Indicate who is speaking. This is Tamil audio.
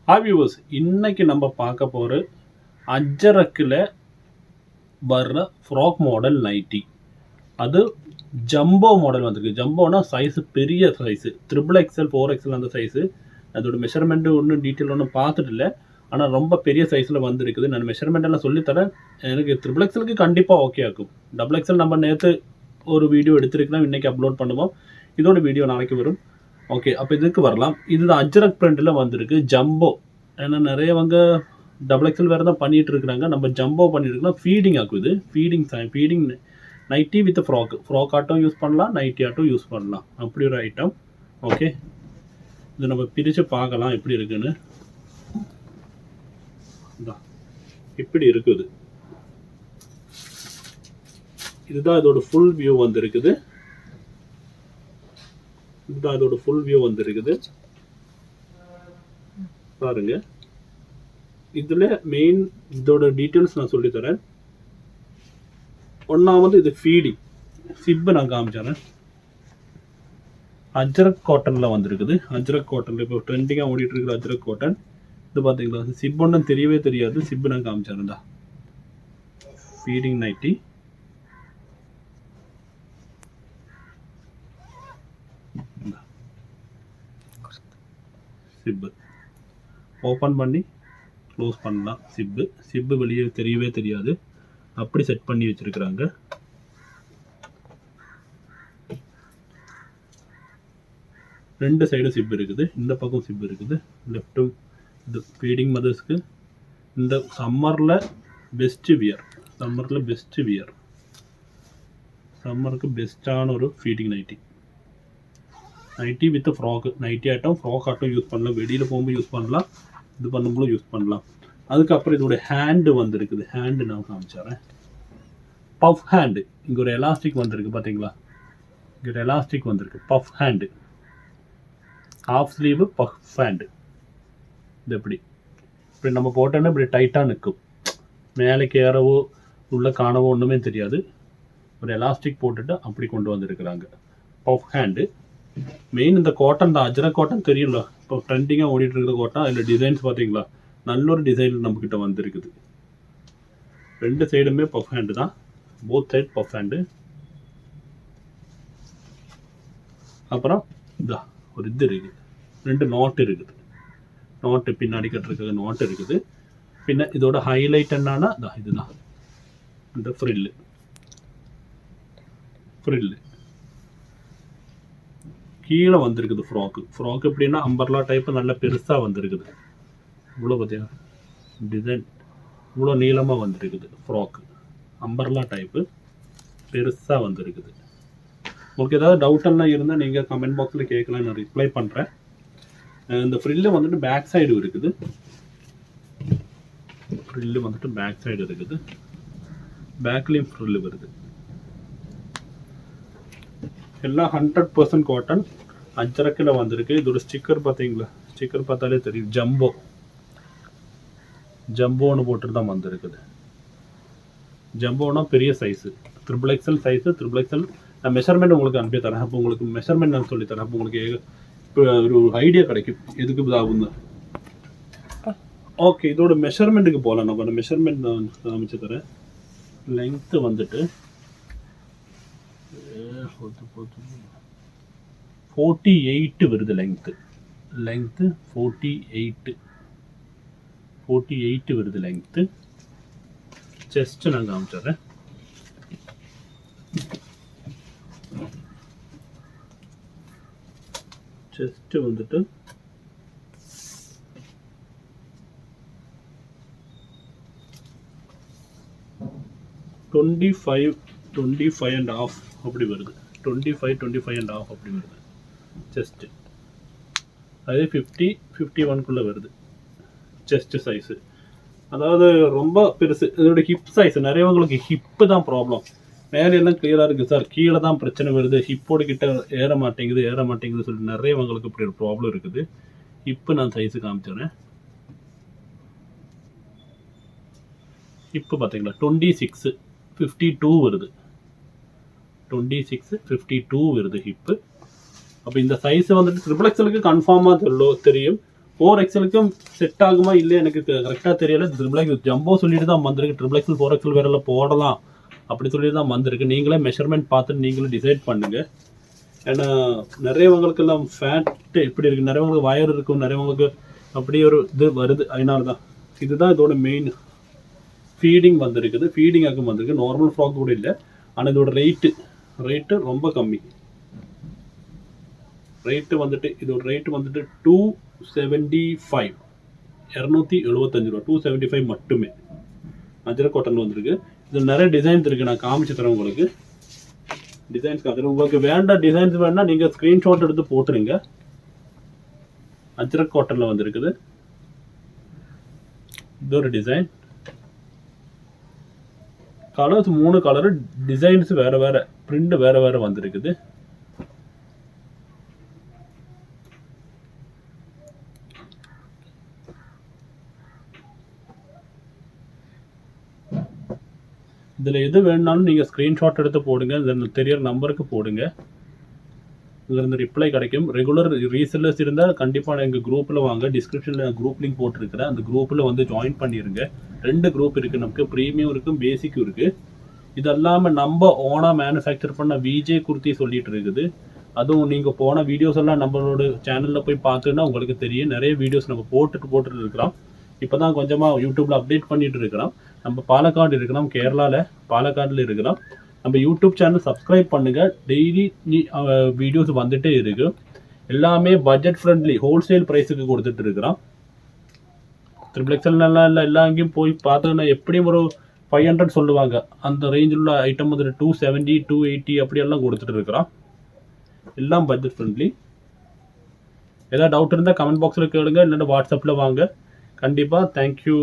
Speaker 1: ஹாய் வியூவர்ஸ், இன்னைக்கு நம்ம பார்க்க போகிற அஜரக்கில் வர்ற ஃப்ராக் மாடல் நைட்டி. அது ஜம்போ மாடல் வந்திருக்கு. ஜம்போனா சைஸு பெரிய சைஸு, XXL 4XL அந்த சைஸு. அதோட மெஷர்மெண்ட்டு ஒன்றும் டீட்டெயில் ஒன்றும் பார்த்துட்டு இல்லை, ஆனால் ரொம்ப பெரிய சைஸில் வந்துருக்குது. நான் மெஷர்மெண்ட் எல்லாம் சொல்லித்தரேன். எனக்கு XXLக்கு கண்டிப்பாக ஓகே ஆகும். XXL நம்ம நேற்று ஒரு வீடியோ எடுத்துருக்கலாம், இன்றைக்கி அப்லோட் பண்ணுவோம். இதோட வீடியோ நாளைக்கு வரும். ஓகே, அப்போ இதுக்கு வரலாம். இது அஜ்ரக் பிரிண்டில் வந்திருக்கு ஜம்போ. ஏன்னா நிறையவங்க XXL வேறு தான் பண்ணிகிட்டு இருக்கிறாங்க. நம்ம ஜம்போ பண்ணிட்டுருக்கோம். ஃபீடிங் ஆகுது. ஃபீடிங் நைட்டி வித் ஃப்ராக் ஆட்டம் யூஸ் பண்ணலாம், நைட்டி ஆட்டம் யூஸ் பண்ணலாம். அப்படி ஒரு ஐட்டம். ஓகே, இது நம்ம பிரித்து பார்க்கலாம் எப்படி இருக்குன்னு. இப்படி இருக்குது. இதுதான் இதோட ஃபுல் வியூ வந்திருக்குது. இதுதான் இதோட ஃபுல் வியூ வந்திருக்குது பாருங்க. இதுல மெயின் இதோட டீட்டெயில்ஸ் நான் சொல்லி தரேன். ஒன்னாவது இது ஃபீடிங் சிப்பு நான் காமிச்சறேன். அஜ்ரக் காட்டன்ல வந்திருக்குது. அஜ்ரக் காட்டன்ல இப்போ ட்ரெண்டிங்கா ஓடிட்டு இருக்கிற அஜ்ரக் காட்டன். இது பாத்தீங்களா, சிப் ஒன்றும் தெரியவே தெரியாது. சிப்பு நான் காமிச்சறேன்டா. Feeding nighty. சிப்பு ஓப்பன் பண்ணி க்ளோஸ் பண்ணலாம். சிப்பு வெளியே தெரியவே தெரியாது. அப்படி செட் பண்ணி வச்சிருக்கிறாங்க. ரெண்டு சைடு சிப் இருக்குது. இந்த பக்கம் சிப் இருக்குது. லெஃப்ட்டும் இது ஃபீடிங் மதர்ஸ்க்கு. இந்த சம்மரில் பெஸ்ட் வியர். சம்மருக்கு பெஸ்ட்டான ஒரு feeding nighty with frock. Nighty ஆட்டம் ஃப்ராக் ஆட்டம் யூஸ் பண்ணலாம். வெளியில் போகும்போது யூஸ் பண்ணலாம், இது பண்ணும்போது யூஸ் பண்ணலாம். அதுக்கப்புறம் இதோட ஹேண்டு வந்திருக்குது. ஹேண்டு நான் காமிச்சிடுறேன். Puff hand. இங்கே ஒரு எலாஸ்டிக் வந்திருக்கு பார்த்தீங்களா. இங்கே ஒரு எலாஸ்டிக் வந்திருக்கு. Puff hand, half sleeve puff hand. இது இப்படி நம்ம போட்டோன்னா இப்படி டைட்டாக நிற்கும். மேலேக்கு ஏறவோ உள்ள காணவோ ஒன்றுமே தெரியாது. ஒரு எலாஸ்டிக் போட்டுட்டு அப்படி கொண்டு வந்திருக்கிறாங்க. Puff hand. மெயின் இந்த காட்டன் தான். அஜ்ரக் காட்டன் தெரியும்ல, இப்போ ட்ரெண்டிங்காக ஓடிட்டு இருக்கிற காட்டன். அதில் டிசைன்ஸ் பார்த்தீங்களா, நல்ல ஒரு டிசைன் நம்மக்கிட்ட வந்துருக்குது. ரெண்டு சைடுமே பஃப் ஹேண்டு தான். Both side puff hand. அப்புறம் இதா ஒரு இது இருக்குது. ரெண்டு நாட் இருக்குது. நாட்டு பின்னாடி கட்டுறதுக்கு நாட் இருக்குது. பின்ன இதோட ஹைலைட் என்னன்னா இதுதான், இந்த ஃப்ரில்லு. கீழே வந்திருக்குது ஃப்ராக் எப்படின்னா அம்பர்லா டைப் நல்ல பெருசாக வந்திருக்குது. இவ்வளோ பார்த்தீங்கன்னா டிசைன் இவ்வளோ நீளமாக வந்திருக்குது. ஃப்ராக் அம்பர்லா டைப்பு பெருசாக வந்திருக்குது. உங்களுக்கு ஏதாவது டவுட்டெல்லாம் இருந்தால் நீங்கள் கமெண்ட் பாக்ஸில் கேட்கலாம், நான் ரிப்ளை பண்ணுறேன். இந்த ஃப்ரில்லு வந்துட்டு பேக் சைடு இருக்குது. பேக்லேயும் ஃப்ரில்லு வருது. எல்லாம் 100% காட்டன் அஜ்ரக்கில் வந்திருக்கு. இதோட ஸ்டிக்கர் பார்த்தீங்களா, ஸ்டிக்கர் பார்த்தாலே தெரியும். ஜம்போன்னு போட்டு தான் வந்திருக்குது. ஜம்போனா பெரிய சைஸு, XXL சைஸு. XXL நான் மெஷர்மெண்ட் உங்களுக்கு அனுப்பி தரேன். அப்போ உங்களுக்கு மெஷர்மெண்ட் நான் சொல்லித்தரேன். அப்போ உங்களுக்கு இப்போ ஒரு ஐடியா கிடைக்கும் எதுக்கு இதாகும். ஓகே, இதோட மெஷர்மெண்ட்டுக்கு போகலாம். நம்ம மெஷர்மெண்ட் நான் காமிச்சு தரேன். லென்த்து வந்துட்டு 48 வருது. லெங்க்த்து 48 வருது லெங்க்த்து. செஸ்ட் நான் காமிச்சிடுறேன். செஸ்ட் வந்துட்டு 25.5 அப்படி வருது. 25.5 அப்படி வருது செஸ்ட். அதே 50-51 வருது செஸ்ட் சைஸு. அதாவது ரொம்ப பெருசு. இதோட ஹிப் சைஸ் நிறையவங்களுக்கு ஹிப்பு தான் ப்ராப்ளம். மேலே எல்லாம் கிளியராக இருக்குது சார், கீழே தான் பிரச்சனை வருது, ஹிப்போட கிட்ட ஏற மாட்டேங்குது சொல்லிட்டு நிறையவங்களுக்கு இப்படி ஒரு ப்ராப்ளம் இருக்குது. ஹிப்பு நான் சைஸு காமிச்சிடுறேன். ஹிப்பு பார்த்தீங்களா 26-52 வருது. 26-52 வருது ஹிப்பு. அப்போ இந்த சைஸ் வந்துட்டு XXLக்கு கன்ஃபார்மாக தெரியும். 4XLக்கும் செட் ஆகுமா இல்லையா எனக்கு கரெக்டாக தெரியல. XXL ஜம்போ சொல்லிட்டு தான் வந்திருக்கு. XXL 4XL வேற போடலாம் அப்படி சொல்லி தான் வந்திருக்கு. நீங்களே மெஷர்மெண்ட் பார்த்து நீங்களே டிசைட் பண்ணுங்கள். ஏன்னா நிறையவங்களுக்கெல்லாம் ஃபேட்டு எப்படி இருக்குது, நிறையவங்களுக்கு வயர் இருக்கும், நிறையவங்களுக்கு அப்படி ஒரு இது வருது. அதனால தான் இதுதான் இதோட மெயின். ஃபீடிங் வந்திருக்குது, ஃபீடிங் ஆகும் வந்திருக்கு. நார்மல் ஃப்ராக் கூட இல்லை. ஆனால் இதோட ரேட்டு ரொம்ப கம்மி. இதோட ரேட்டு வந்துட்டு 275 275 ரூபா. 275 மட்டுமே. அஜரக் காட்டன் வந்திருக்கு. இதில் நிறைய டிசைன்ஸ் இருக்குது, நான் காமிச்சு தரேன் உங்களுக்கு. டிசைன்ஸ் காமிச்சு உங்களுக்கு வேண்டாம். டிசைன்ஸ் வேணா நீங்கள் ஸ்க்ரீன்ஷாட் எடுத்து போட்டுருங்க. அஜரக் காட்டனில் வந்திருக்குது. இது ஒரு டிசைன். கலர்ஸ் 3 கலரு, டிசைன்ஸ் வேறு பிரிண்ட் வேறு வந்திருக்குது. இதில் எது வேணுனாலும் நீங்கள் ஸ்க்ரீன்ஷாட் எடுத்து போடுங்க. இதில் தெரியிற நம்பருக்கு போடுங்க. இதில் ரிப்ளை கிடைக்கும். ரெகுலர் ரீசெல்லர்ஸ் இருந்தால் கண்டிப்பாக எங்கள் குரூப்பில் வாங்க. டிஸ்கிரிப்ஷனில் குரூப் லிங்க் போட்டிருக்கிறேன். அந்த குரூப்பில் வந்து ஜாயின் பண்ணிடுங்க. 2 குரூப் இருக்குது நமக்கு. ப்ரீமியம் இருக்கும், பேசிக்கும் இருக்குது. இது இல்லாமல் நம்ம ஓனாக மேனுஃபேக்சர் பண்ண விஜே குர்த்தி சொல்லிட்டு இருக்குது. அதுவும் நீங்கள் போன வீடியோஸ் எல்லாம் நம்மளோட சேனலில் போய் பார்த்துன்னா உங்களுக்கு தெரியும். நிறைய வீடியோஸ் நம்ம போட்டுட்டு இருக்கிறோம். இப்போ தான் கொஞ்சமாக யூடியூப்பில் அப்டேட் பண்ணிட்டு இருக்கிறோம். நம்ம பாலக்காடு இருக்கிறோம், கேரளாவில் பாலக்காடில் இருக்கிறோம். நம்ம யூடியூப் சேனல் சப்ஸ்கிரைப் பண்ணுங்கள். டெய்லி வீடியோஸ் வந்துகிட்டே இருக்குது. எல்லாமே பட்ஜெட் ஃப்ரெண்ட்லி, ஹோல்சேல் ப்ரைஸுக்கு கொடுத்துட்டு இருக்கிறோம். XXL நல்லா இல்லை, எல்லா அங்கேயும் போய் பார்த்தோன்னா எப்படியும் ஒரு 500 சொல்லுவாங்க. அந்த ரேஞ்சில் உள்ள ஐட்டம் வந்துட்டு 270 280 அப்படியெல்லாம் கொடுத்துட்டு இருக்கிறோம். எல்லாம் பட்ஜெட் ஃப்ரெண்ட்லி. ஏதாவது டவுட் இருந்தால் கமெண்ட் பாக்ஸில் கேளுங்க, இல்லைன்னா வாட்ஸ்அப்பில் வாங்க. கண்டிப்பாக தேங்க்யூ.